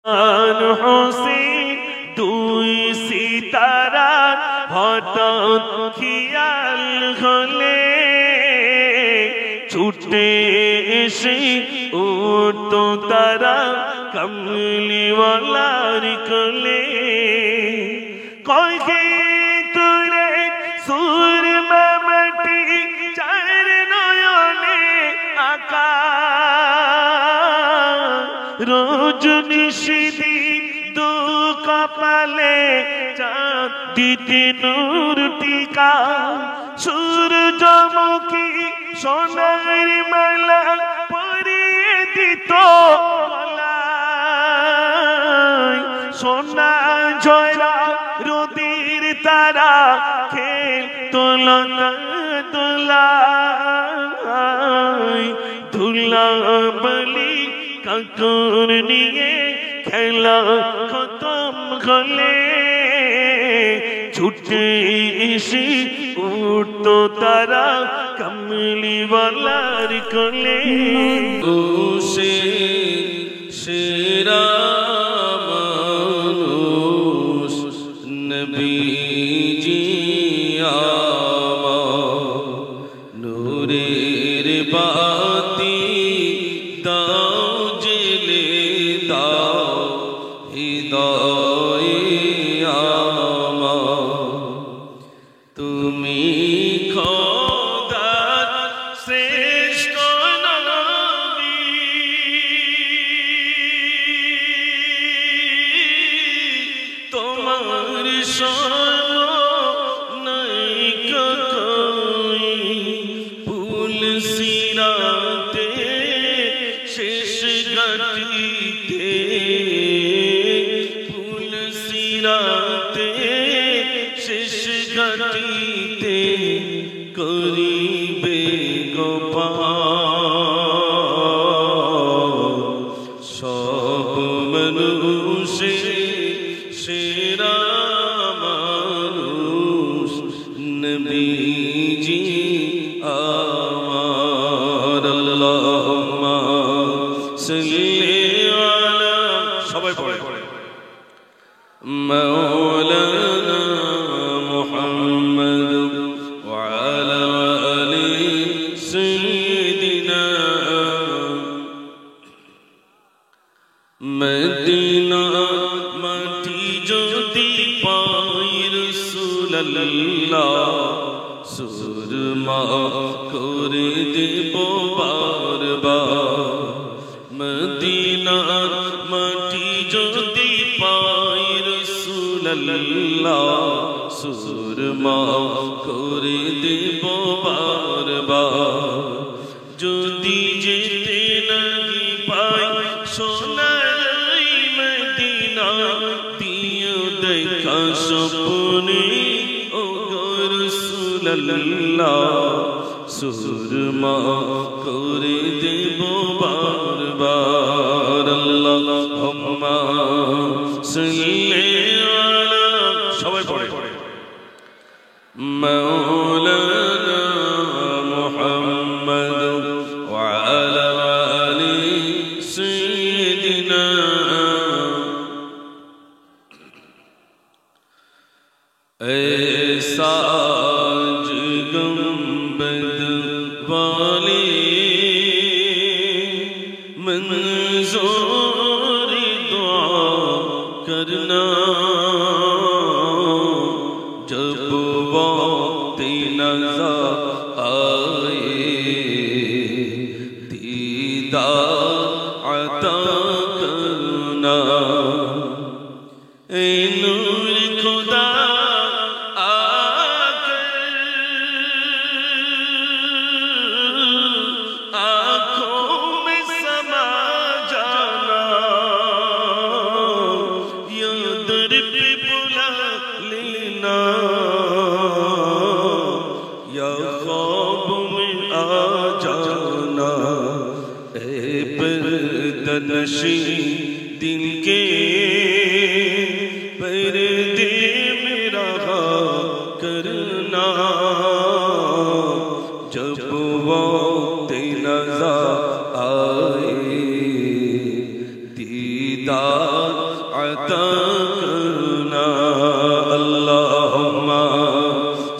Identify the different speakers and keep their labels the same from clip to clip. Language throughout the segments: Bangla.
Speaker 1: হোসেন দুই সিতারা হঠাৎ খেয়াল হলে ছুটে এসে উঠতো তারা কমলিওয়ালার কোলে। কয়ে তুলে সুরমা মাটি চার নয়নে আকা রজনী সিদিন দু কপালে চাঁদ দিতে নূর টিকা সূর্যমুখী সোনার মালা পরিয়ে দিত গলায়। সোনা জয়রা রোদের তারা খেল তোলনা দোলায় ধুলা বলি কাকর নিয়ে খেলা খতম হলে ছুটে এসে উঠতো তারা কমলিওয়ালার কোলে।
Speaker 2: সে সেরা মানুষ নবীজি আমার নূরের বাতি দাও জেলে দাও হৃদয়ে আমার তুমি খোদার শ্রেষ্ঠ নবী তোমার সম নাই কই ফুল সিরাতে শেষ ঘাটিতে ফুল সিরাতে শেষ ঘাটিতে করিবে গোপাল সব মানুষে সেরা মানুষ নবীজি আমার। আল্লাহুম্মা সাল্লি আলা সবাই পড়ে মাওলানা মুহাম্মদ ওয়া আলা আলি সাইয়্যিদিনা মদিনা মাটি যদি পাই রাসূলুল্লাহ সুরমা করে দেব বারবার। মদিনার মাটি যদি পাই রাসূলুল্লাহ সুরমা করে দেব বারবার। যদি যেতে নাহি পাই সোনার মদিনা দিও দেখা স্বপ্নে ও রাসূলুল্লাহ সুরমা করে দেব বারবার। আল্লাহুম্মা সাল্লি আলা সবাই পড়ে মাওলানা মুহাম্মদ ওয়া আলা আলি সাইয়্যিদিনা ऐसा गुंबद वाले मंजूर दुआ करना जब वक्त नज़र आए दीदार अता करना। ऐ नूर खुदा नशी दिल के पर्दे में रहा करना जब वक्त नज़र आए दीदार আতা করনা আল্লাহুম্মা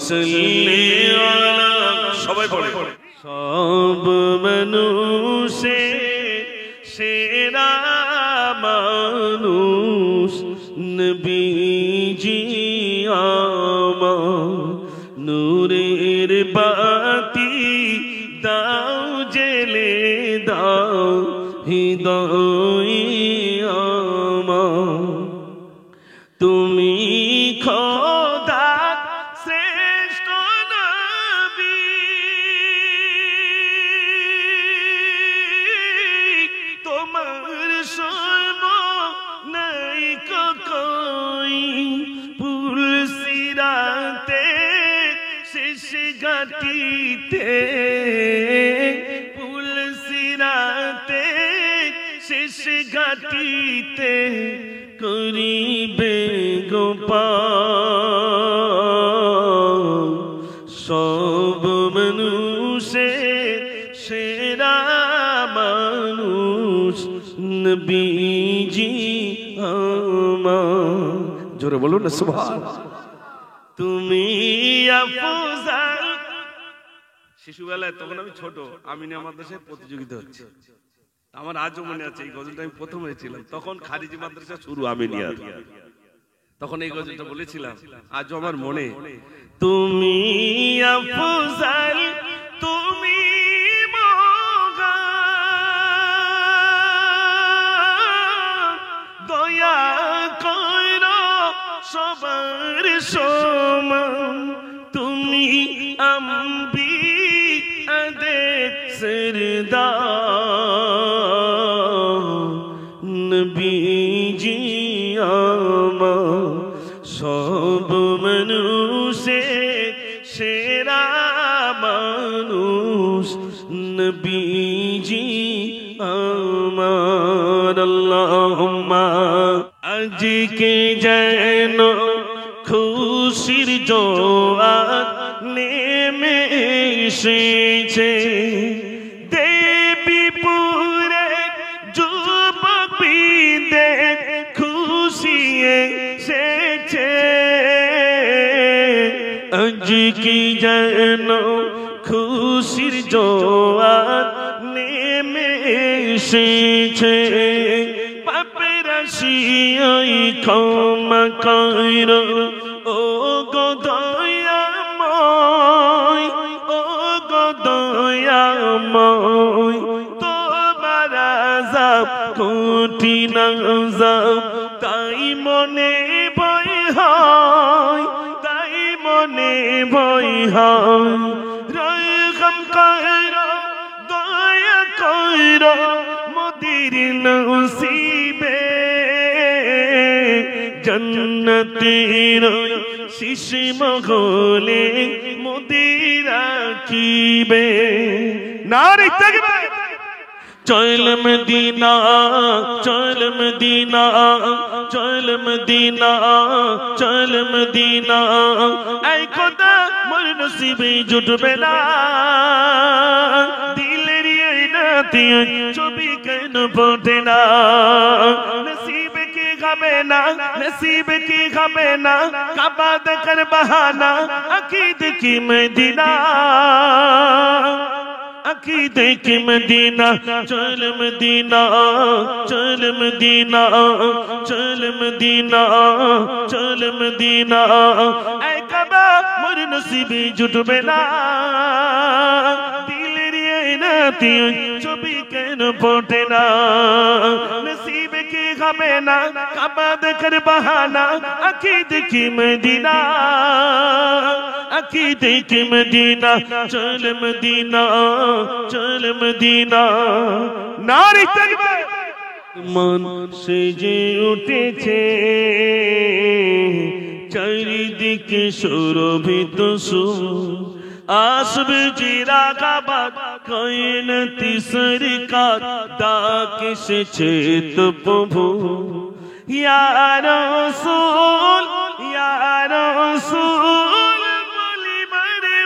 Speaker 2: সাল্লি আলা সবাই পড়ে
Speaker 1: সব মানুষের সেরা মানুষ নবীজি আমার নূরের বাতি দাও জেলে দাও হৃদয় আমার তুমি খোদা শ্রেষ্ঠ নবী তোমার সম নাই কই পুলসিরাতে শেষ ঘাটিতে পুলসিরাতে শেষ ঘাটিতে করিবে গোপাল সব মানুষের সেরা মানুষ নবীজি আমার জোরে বলুন না সুবহানাল্লাহ তুমি আফজাল শিশুবেলায় তখন আমি ছোট আমিনা মাদ্রাসায় প্রতিযোগিতা হচ্ছে আমার আজও মনে আছে এই গজলটা আমি প্রথম হয়েছিলাম তখন খারিজি মাদ্রাসা শুরু আমিনিয়ার তখন এই গজলটা বলেছিলাম আজও আমার মনে তুমি আফজাল তুমি দয়া করো সবার সমান তুমি আম্বিয়াদের সরদার নবীজি আমার সব মানুষের সেরা মানুষ নবীজি আমার আল্লাহুম্মা আজকে যেন খুশির জোয়ার নেমে এসেছে দেবীপুরে যুবকদের খুশি এসেছে আজকে যেন খুশির জোয়ার নেমে এসেছে পাপরাশিয়াই ক্ষমা করো ও গো দয়াময় ও গো দয়াময় তোমার আযাব কঠিন আযাব তাই মনে ভয় হয় তাই মনে ভয় হয় রহম করো দয়া করো মোদের নসিবে জন্নতের শিশ মহলে মোদের রাখিবে নারে তাকবীর চল মদিনা চল মদিনা চল মদিনা চল মদিনা এই খোদা মোর নসিবে জুটবে না দিলের এই নাতি ছবি কেন ফোটে না নসিবে কি খাবে না নসিবে কি খাবে না কাবা দেখার বাহানা আকিদ কি মদিনা আকিদে কি মদিনা চল মদিনা চল মদিনা চল মদিনা চল মদিনা এই কাবা মোর নসিবে জুটবে না দিলের এই নাতি ছবি কেন ফোটে না নসিবে কি খাবে না কাবা দেখার বাহানা আকিদ কি মদিনা আকিদে কি মদিনা চল মদিনা চল মদিনা নারে তাকবীর মন সেজে উঠেছে চারিদিকে সুরভিত সুর আসবে জিরাগাবাদ কায়নাতি সরকার ডাক এসেছে তো প্রভু ইয়া রাসূল ইয়া রাসূল বলি মারে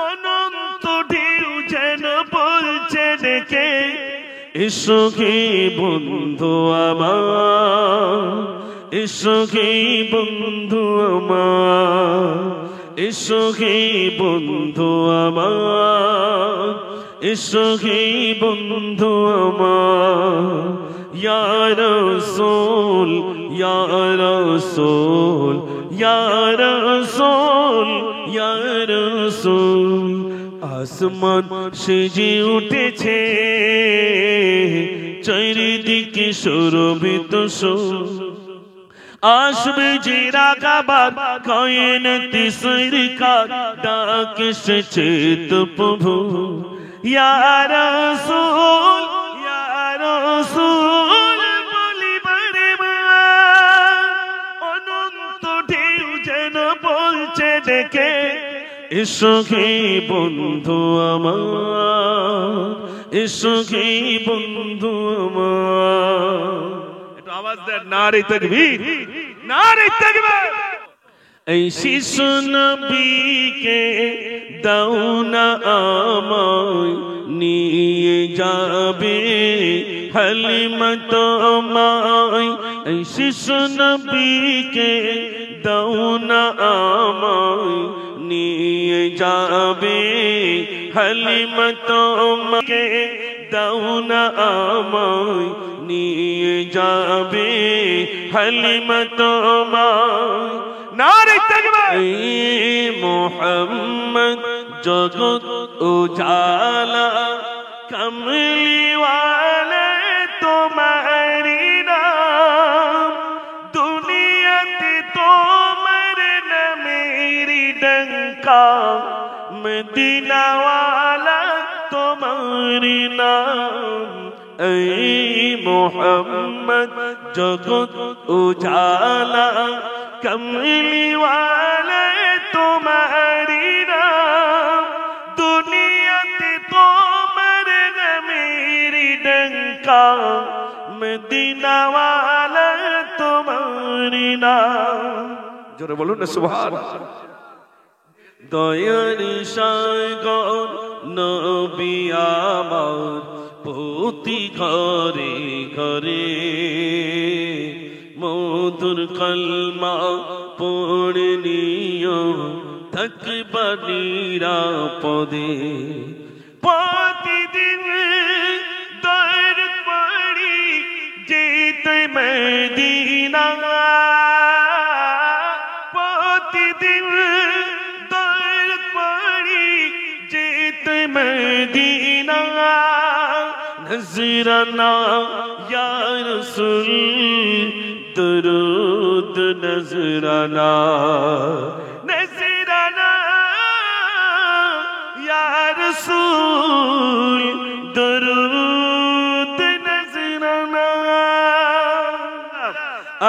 Speaker 1: অনন্ত ঢেউ যেন বলছে ডেকে
Speaker 2: এসো হে বন্ধু আমার, এসো হে বন্ধু আমার, এসো হে বন্ধু আমার, এসো হে বন্ধু আমার। ইয়া রাসূল ইয়া রাসূল ইয়া রাসূল ইয়া রাসূল। আসমান সেজে উঠেছে, চারিদিকে সুরভিত সুর। আসবে যে রাগাবাদ কায়নাতে সরকার, ডাক এসেছে তো প্রভু। ইয়া রাসূল ইয়া রাসূল বলিবারে অনন্ত ঢেউ যেন বলছে ডেকে, এসো হে বন্ধু আমার, এসো হে বন্ধু আমার। একটু আওয়াজ দেন, নারে তাকবীর, নারে তাকবীর। এই শিশু নবীকে দাও না আমায়, নিয়ে যাবে হালিমা তোমায়। এই শিশু নবীকে দাও না আমায়, নিয়ে যাবে হালিমা তোমাকে। দাও না আমায়, নিয়ে যাবে হালিমা তোমায়। নারে তাকবীর। মুহাম্মদ জগৎ উজালা, কমলি ওয়ালা তোমারি নাম। দুনিয়াতে তোমার নামেরি ডঙ্কা, মদিনা ওয়ালা তোমারি নাম। এই মুহাম্মদ জগৎ উজালা, কমলি ওয়ালা তোমারি নাম। দুনিয়াতে তোমার নামেরি ডঙ্কা, মদিনা ওয়ালা তোমারি নাম। জোরে বলুন না সুবহানাল্লাহ। দয়ার সাগর নবী আমার, প্রতি ঘরে ঘরে মধুর কলমা পড়ে নিও, থাকবা নিরাপদে। প্রতিদিন দর পড়ি যেতে মদিনা, প্রতিদিন দর পড়ি যেতে মদিনা। নজরানা ইয়া রাসূল দরুদ নজরানা, নজরানা ইয়া রাসূল দরুদ নজরানা।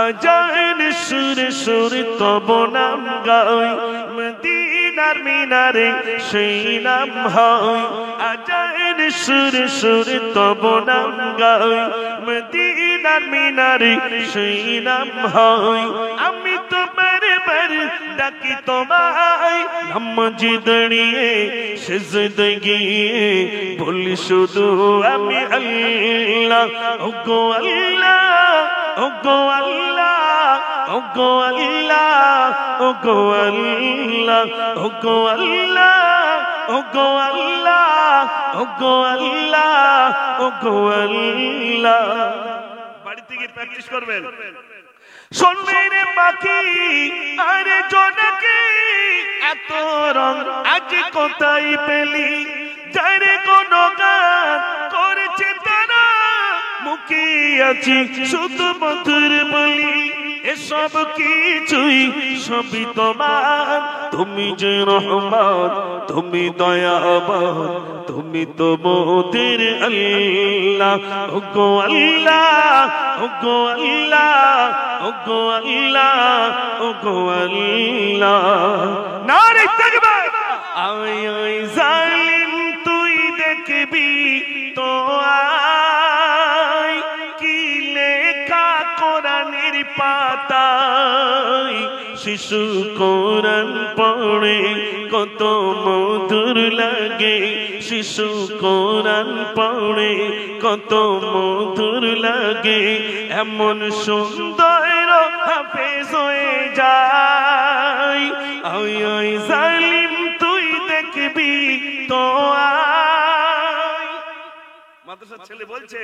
Speaker 2: আজান সুরে সুরে তব নাম গাই, মদিনার মিনারে সেই নাম হয়। আজান সুরে সুরে তব নাম গাই, মদিনার মিনারে সেই নাম হয়। আমি তোমার বার ডাকি তোমায়, নামাজে দাঁড়িয়ে সিজদে গিয়ে বলি শুধু আমি আল্লাহ। ওগো আল্লাহ ওগো আল্লাহ ওগো আল্লাহ ওগো আল্লাহ ওগো আল্লাহ ওগো আল্লাহ ওগো আল্লাহ ওগো আল্লাহ। বাড়ি থেকে প্র্যাকটিস করবেন। শুনবে রে পাখি আরে জোনাকি, এত রং আজ কোথায় পেলি? যারে কোন গান করেছে তারা, মুখে আছি শুধু মধুর বলি। এসব কিছুই সবই তোমার, তুমি যে রহমান, তুমি দয়াবান, তুমি তো মোদের আল্লাহ। ওগো আল্লাহ ওগো আল্লাহ ওগো আল্লাহ ওগো আল্লাহ। নারে তাকবীর। আয় আয় জালিম তুই দেখবি তো আয়, কি লেখা কোরআনের পাতায় শিশু কোরআন পড়ে কত মধুর লাগে শিশু কোরআন পড়ে কত মধুর লাগে এমন সুন্দর হাফেজ হয়ে যায় ওই ওই জালিম তুই দেখবি তো আয় মাদ্রাসার ছেলে বলছে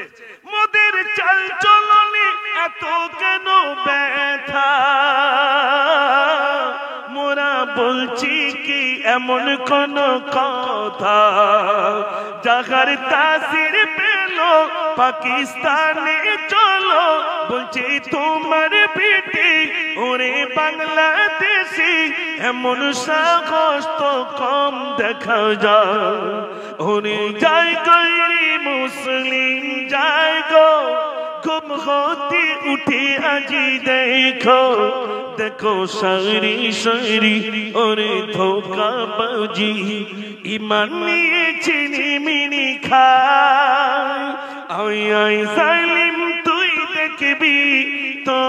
Speaker 2: মোদের চাল চলনে এত কেন ব্যথা মোরা বলছি কি এমন কোন কথা যাহার তাসির পেল পাকিস্তানে চলো বলছি তোমার বেটি ওরে বাংলাদেশি এমন সাহস তো কম দেখা যায় ওরে যাই গরি মুসলিম যাই গো গুম হতে উঠে আজি দেখো দেখো সারি সারি ওরে ধোকা বাজি ইমান নিয়ে চিনি মিনি খায় ওই ওই জালিম তুই দেখবি তো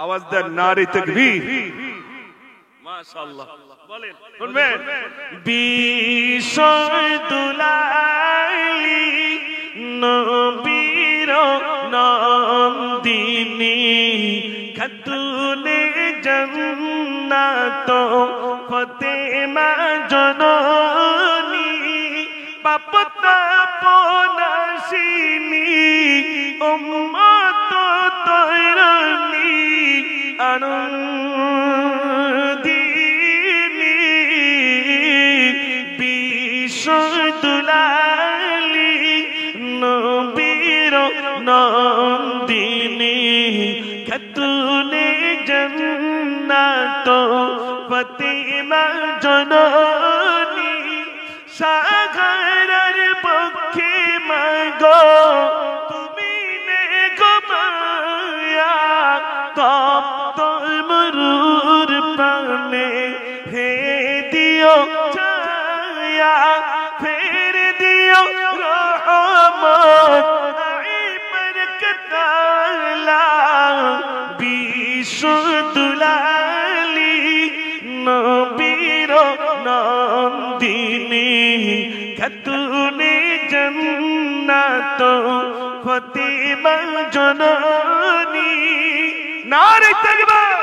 Speaker 2: আওয়াজ দেন নারে তাকবীর মাশাআল্লাহ বলেন শুনবেন বিষয় দুলালি নবীর নন্দিনী খাতুনে জান্নাত ফাতেমা জননী পাপ তাপ নাশিনী উম্মত তৈরনী আনন্দিনী বিশুদ্ধুলালি নবীর নন্দিনী খাতুনে জান্নাত ফাতেমা জননী সাগরের পক্ষে মাগো তুমি নে গো মায়া তপ্ত মরুর প্রাণে হে দিও ছায়া ফের দিও রহমত বরকত আল্লাহ বিশুদ্ধুলালি নবীর নন্দিনী খাতুনে জান্নাত ফাতেমা জননী নারে তাকবীর